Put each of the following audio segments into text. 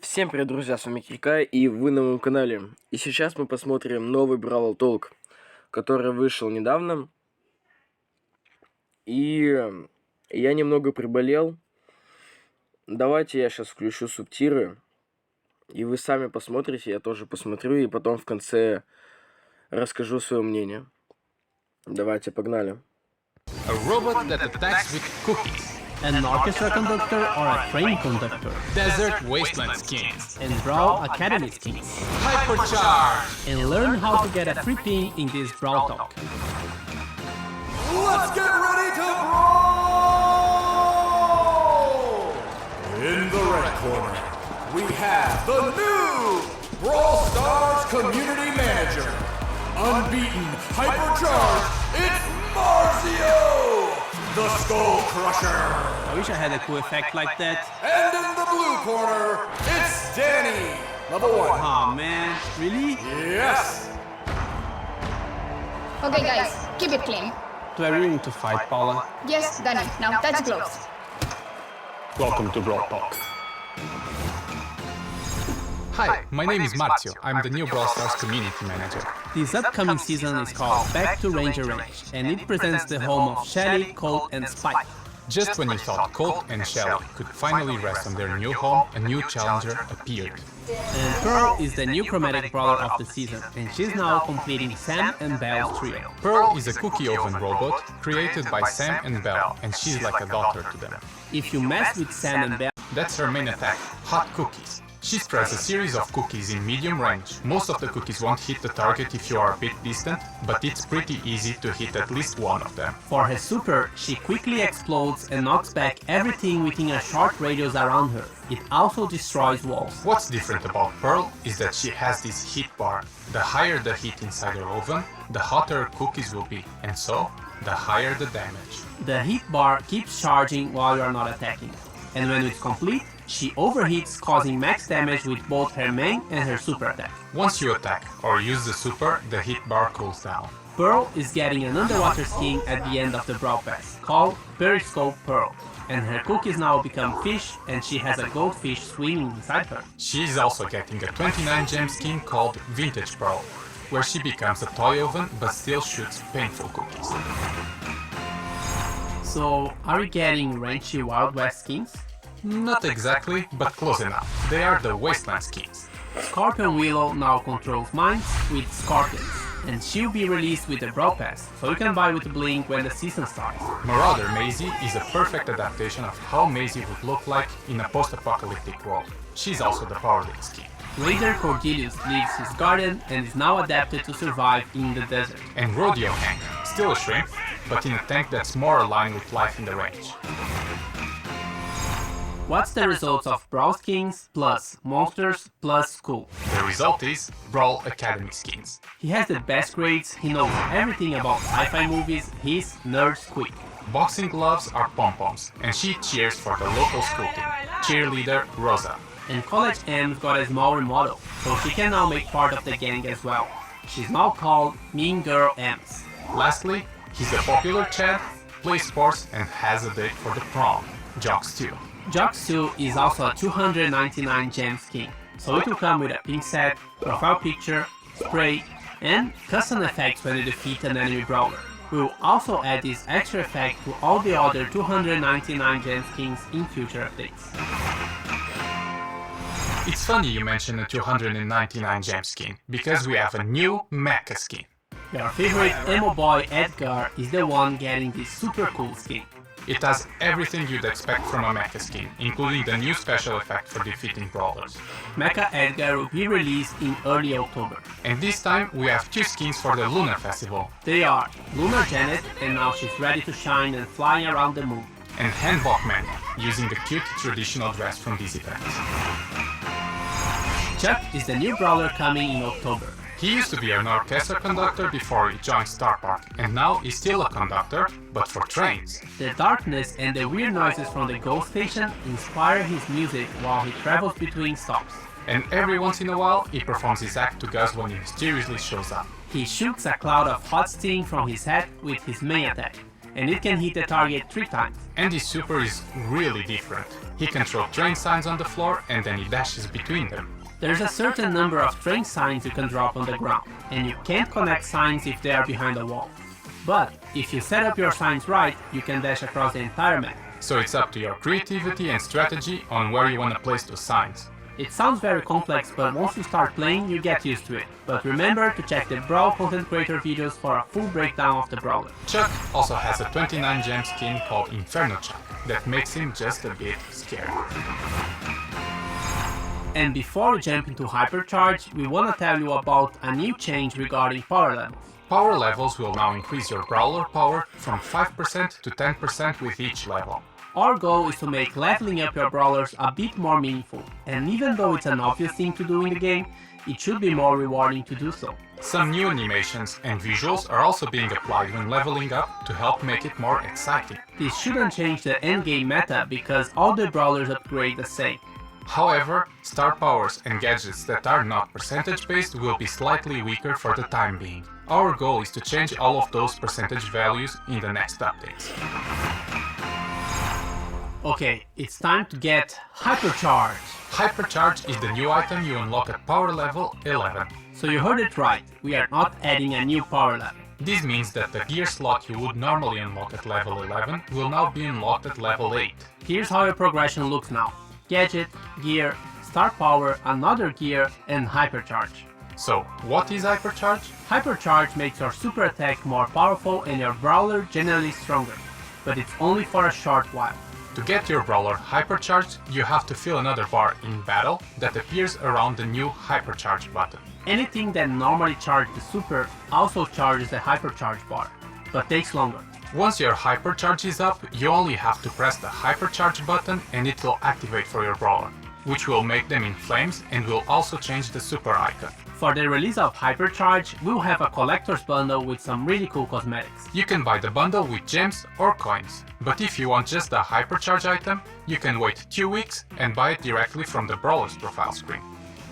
Всем привет, друзья, с вами Кирка, и вы на моем канале. И сейчас мы посмотрим новый Бравл толк, который вышел недавно. И я немного приболел. Давайте я сейчас включу субтитры, и вы сами посмотрите, я тоже посмотрю, и потом в конце расскажу свое мнение. Давайте, погнали. A robot that attacks with cookies. An orchestra conductor or a train conductor. Desert wasteland skins. And Brawl Academy skins. Hypercharge. And learn how to get a free pin in this Brawl Talk. Let's get ready to brawl! In the red corner, we have the new Brawl Stars Community Manager. Unbeaten, hypercharged, it's Marzio, the Skull Crusher. I wish I had a cool effect like that. And in the blue corner, it's Danny, level 1. Aw man, really? Yes! Okay guys, keep it clean. Do I really need to fight, Paula? Yes, Danny, now touch gloves. Welcome to Brawl Talk. Hi, my name is Marzio. I'm the new Brawl Stars community manager. This upcoming season is called Back to Ranger Range, and it presents the home of Shelly, Colt, and Spike. Just when you thought Colt and Shelly could finally rest on their new home, a new challenger appeared. And Pearl is the new chromatic brawler of the season, and she's now completing Sam and Belle's trio. Pearl is a cookie oven robot created by Sam and Belle, and she's like a daughter to them. If you mess with Sam and Belle, That's her main attack, hot cookies. She spreads a series of cookies in medium range. Most of the cookies won't hit the target if you are a bit distant, but it's pretty easy to hit at least one of them. for her super, she quickly explodes and knocks back everything within a short radius around her. It also destroys walls. What's different about Pearl is that she has this heat bar. The higher the heat inside her oven, the hotter her cookies will be, and so, the higher the damage. The heat bar keeps charging while you are not attacking. And when it's complete, she overheats, causing max damage with both her main and her super attack. Once you attack or use the super, the heat bar cools down. Pearl is getting an underwater skin at the end of the Brawl Pass, called Periscope Pearl. And her cookies now become fish, and she has a goldfish swimming inside her. She is also getting a 29 gem skin called Vintage Pearl, where she becomes a toy oven but still shoots painful cookies. So, are we getting ranchy Wild West skins? Not exactly, but close enough. They are the wasteland skins. Scorpion Willow now controls mines with scorpions, and she'll be released with the Brawl Pass, so you can buy with Blink when the season starts. Marauder Maisie is a perfect adaptation of how Maisie would look like in a post-apocalyptic world. She's also the Power League skin. Raider Cordelius leaves his garden and is now adapted to survive in the desert. And Rodeo Hank, still a shrimp, but in a tank that's more aligned with life in the range. What's the results of Brawl skins plus monsters plus school? The result is Brawl Academy skins. He has the best grades, he knows everything about sci-fi movies, he's nerd quick. Boxing gloves are pom-poms, and she cheers for the local school team, cheerleader Rosa. And College M's got a small remodel, so she can now make part of the gang as well. She's now called Mean Girl M's. Lastly, he's a popular Chad, plays sports, and has a date for the prom, Jocks 2. Jocks 2 is also a 299 gem skin, so it will come with a pin set, profile picture, spray, and custom effects when you defeat an enemy brawler. We will also add this extra effect to all the other 299 gem skins in future updates. It's funny you mentioned the 299 gem skin, because we have a new mecha skin. Your favorite emo boy Edgar is the one getting this super cool skin. It has everything you'd expect from a mecha skin, including the new special effect for defeating brawlers. Mecha Edgar will be released in early October. And this time we have two skins for the Lunar Festival, They are Lunar Janet, and now she's ready to shine and flying around the moon. and Handbok Man, using the cute traditional dress from this event. Chuck is the new brawler coming in October. He used to be an orchestra conductor before he joined Star Park, and now he's still a conductor, but for trains. The darkness and the weird noises from the GO station inspire his music while he travels between stops. And every once in a while, he performs his act to Gus when he mysteriously shows up. He shoots a cloud of hot steam from his head with his main attack, and it can hit the target 3 times. And his super is really different. He can throw train signs on the floor and then he dashes between them. There's a certain number of train signs you can drop on the ground, and you can't connect signs if they are behind a wall. But if you set up your signs right, you can dash across the entire map. So it's up to your creativity and strategy on where you want to place those signs. It sounds very complex, but once you start playing, you get used to it. But remember to check the Brawl content creator videos for a full breakdown of the brawler. Chuck also has a 29 gem skin called Inferno Chuck that makes him just a bit scary. And before we jump into Hypercharge, we want to tell you about a new change regarding power levels. Power levels will now increase your brawler power from 5% to 10% with each level. Our goal is to make leveling up your brawlers a bit more meaningful, and even though it's an obvious thing to do in the game, it should be more rewarding to do so. Some new animations and visuals are also being applied when leveling up to help make it more exciting. This shouldn't change the endgame meta because all the brawlers upgrade the same. However, star powers and gadgets that are not percentage based will be slightly weaker for the time being. Our goal is to change all of those percentage values in the next updates. Okay, it's time to get Hypercharge! Hypercharge is the new item you unlock at power level 11. So you heard it right, we are not adding a new power level. This means that the gear slot you would normally unlock at level 11 will now be unlocked at level 8. Here's how your progression looks now. Gadget, gear, star power, another gear, and Hypercharge. So, what is Hypercharge? Hypercharge makes your super attack more powerful and your brawler generally stronger, but it's only for a short while. To get your brawler hypercharged, you have to fill another bar in battle that appears around the new Hypercharge button. Anything that normally charges the super also charges the Hypercharge bar, but takes longer. Once your Hypercharge is up, you only have to press the Hypercharge button and it will activate for your brawler, which will make them in flames and will also change the super icon. For the release of Hypercharge, we'll have a collector's bundle with some really cool cosmetics. You can buy the bundle with gems or coins, but if you want just the Hypercharge item, you can wait 2 weeks and buy it directly from the brawler's profile screen.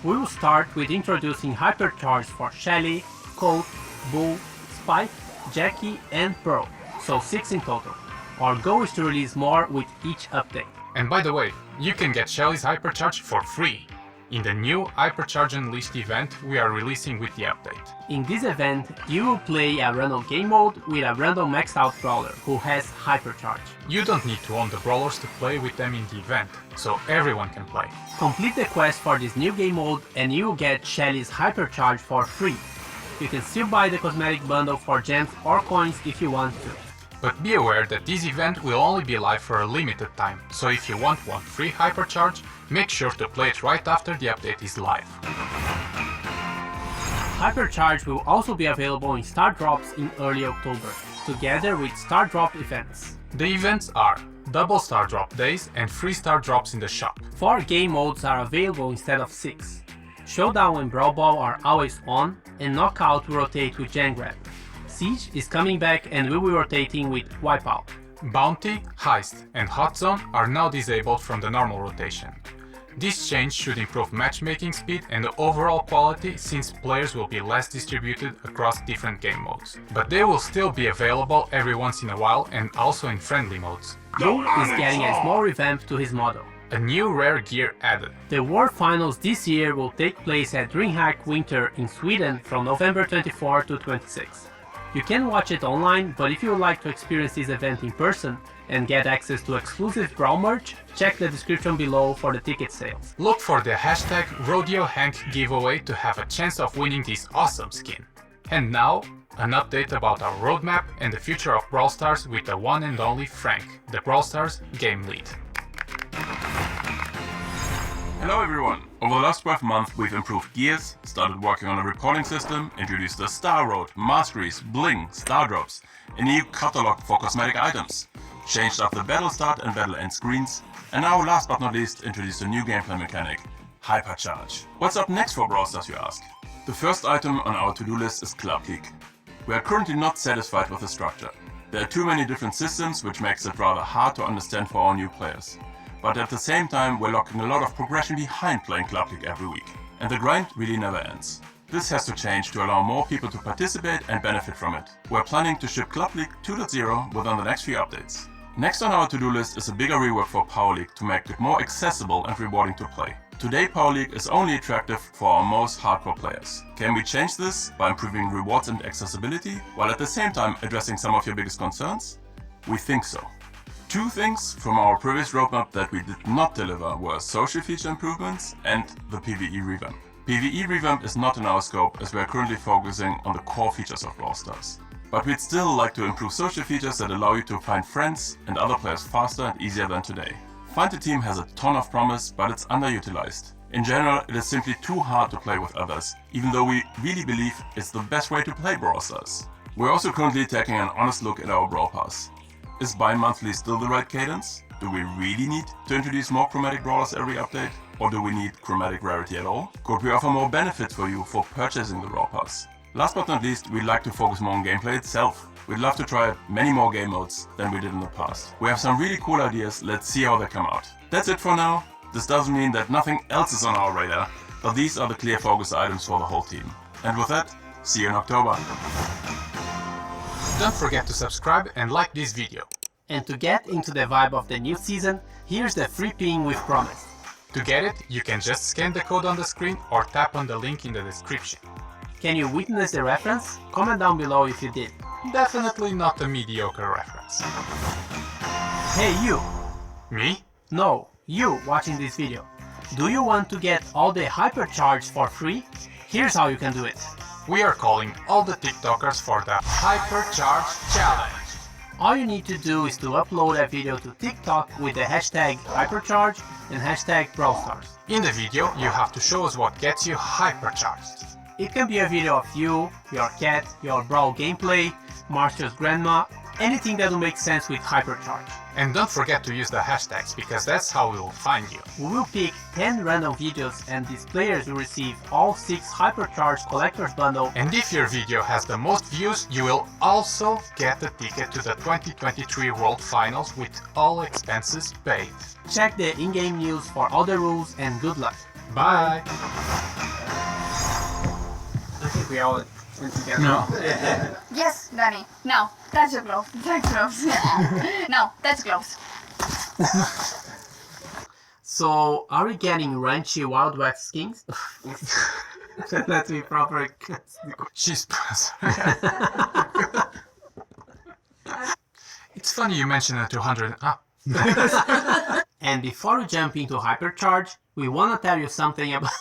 We will start with introducing Hypercharge for Shelly, Colt, Bull, Spike, Jackie and Pearl, so 6 in total. Our goal is to release more with each update. And by the way, you can get Shelly's Hypercharge for free in the new Hypercharge Unleashed event we are releasing with the update. In this event, you will play a random game mode with a random maxed out brawler who has Hypercharge. You don't need to own the brawlers to play with them in the event, so everyone can play. Complete the quest for this new game mode and you will get Shelly's Hypercharge for free. You can still buy the cosmetic bundle for gems or coins if you want to. But be aware that this event will only be live for a limited time, so if you want one free Hypercharge, make sure to play it right after the update is live. Hypercharge will also be available in Star Drops in early October, together with Star Drop events. The events are double Star Drop days and free Star Drops in the shop. 4 game modes are available instead of 6. Showdown and Brawl Ball are always on, and Knockout will rotate with Gen Grab. Siege is coming back and will be rotating with Wipeout. Bounty, Heist and Hot Zone are now disabled from the normal rotation. This change should improve matchmaking speed and the overall quality since players will be less distributed across different game modes. But they will still be available every once in a while and also in friendly modes. Bull is getting a small revamp to his model. A new rare gear added. The World Finals this year will take place at DreamHack Winter in Sweden from November 24 to 26. You can watch it online, but if you would like to experience this event in person and get access to exclusive Brawl merch, check the description below for the ticket sales. Look for the hashtag RodeoHank giveaway to have a chance of winning this awesome skin. And now, an update about our roadmap and the future of Brawl Stars with the one and only Frank, the Brawl Stars game lead. Hello everyone! Over the last 12 months we've improved gears, started working on a reporting system, introduced the Star Road, Masteries, Bling, Star Drops, a new catalog for cosmetic items, changed up the battle start and battle end screens, and now last but not least introduced a new gameplay mechanic, Hypercharge. What's up next for Brawl Stars, you ask? The first item on our to-do list is Club Kick. We are currently not satisfied with the structure. There are too many different systems which makes it rather hard to understand for our new players. But at the same time, we're locking a lot of progression behind playing Club League every week. And the grind really never ends. This has to change to allow more people to participate and benefit from it. We're planning to ship Club League 2.0 within the next few updates. Next on our to-do list is a bigger rework for Power League to make it more accessible and rewarding to play. Today Power League is only attractive for our most hardcore players. Can we change this by improving rewards and accessibility, while at the same time addressing some of your biggest concerns? We think so. Two things from our previous roadmap that we did not deliver were social feature improvements and the PvE revamp. PvE revamp is not in our scope as we are currently focusing on the core features of Brawl Stars. But we'd still like to improve social features that allow you to find friends and other players faster and easier than today. Find a Team has a ton of promise, but it's underutilized. In general, it is simply too hard to play with others, even though we really believe it's the best way to play Brawl Stars. We're also currently taking an honest look at our Brawl Pass. Is bi-monthly still the right cadence? Do we really need to introduce more chromatic brawlers every update? Or do we need chromatic rarity at all? Could we offer more benefits for you for purchasing the Brawl Pass? Last but not least, we'd like to focus more on gameplay itself. We'd love to try many more game modes than we did in the past. We have some really cool ideas, let's see how they come out. That's it for now. This doesn't mean that nothing else is on our radar, but these are the clear focus items for the whole team. And with that, see you in October. Don't forget to subscribe and like this video. And to get into the vibe of the new season, here's the free ping we've promised. To get it, you can just scan the code on the screen or tap on the link in the description. Can you witness the reference? Comment down below if you did. Definitely not a mediocre reference. Hey you! Me? No, you watching this video. Do you want to get all the hypercharge for free? Here's how you can do it. We are calling all the TikTokers for the Hypercharge Challenge. All you need to do is to upload a video to TikTok with the hashtag hypercharge and hashtag BrawlStars. In the video, you have to show us what gets you hypercharged. It can be a video of you, your cat, your Brawl gameplay, Marcia's grandma, anything that will make sense with hypercharge. And don't forget to use the hashtags, because that's how we will find you. We will pick 10 random videos and these players will receive all 6 hypercharge collector's bundle. And if your video has the most views, you will also get a ticket to the 2023 World Finals with all expenses paid. Check the in-game news for all the rules and good luck. Bye! I think we all went together. No. Yes, Danny. Now, touch the glove. Touch gloves. Now, touch gloves. So, are we getting Ranchy Wild Wax skins? Let's be proper. She's It's funny you mentioned the 200. And before we jump into hypercharge, we want to tell you something about.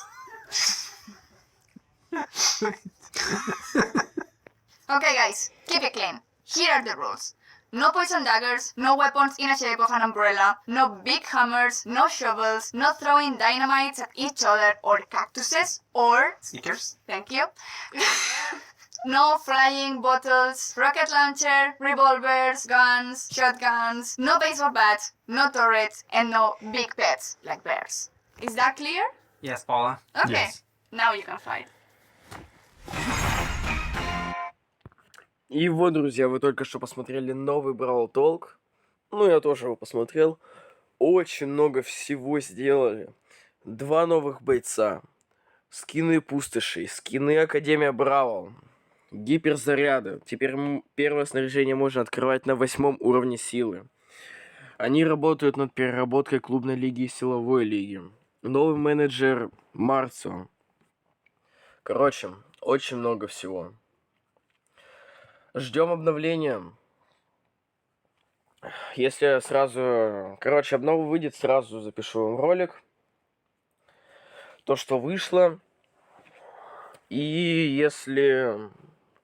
Okay, guys, keep it clean. Here are the rules. No poison daggers, no weapons in the shape of an umbrella, no big hammers, no shovels, no throwing dynamites at each other or cactuses or Sneakers? thank you. No flying bottles, rocket launcher, revolvers, guns, shotguns, no baseball bats, no turrets, and no big pets like bears. Is that clear? Yes, Paula. Okay, Yes. now you can fight. И вот, друзья, вы только что посмотрели новый Бравл толк. Ну, я тоже его посмотрел. Очень много всего сделали. 2 новых бойца. Скины пустошей. Скины Академия Бравл. Гиперзаряды. Теперь первое снаряжение можно открывать на 8 уровне силы. Они работают над переработкой клубной лиги и силовой лиги. Новый менеджер Марцио. Короче, очень много всего. Ждем обновления. Если сразу... Короче, обнова выйдет, сразу запишу вам ролик. То, что вышло. И если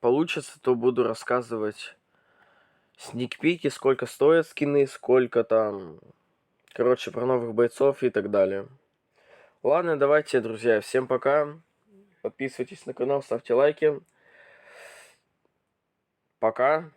получится, то буду рассказывать сникпики, сколько стоят скины, сколько там... Короче, про новых бойцов и так далее. Ладно, давайте, друзья, всем пока. Подписывайтесь на канал, ставьте лайки. Пока.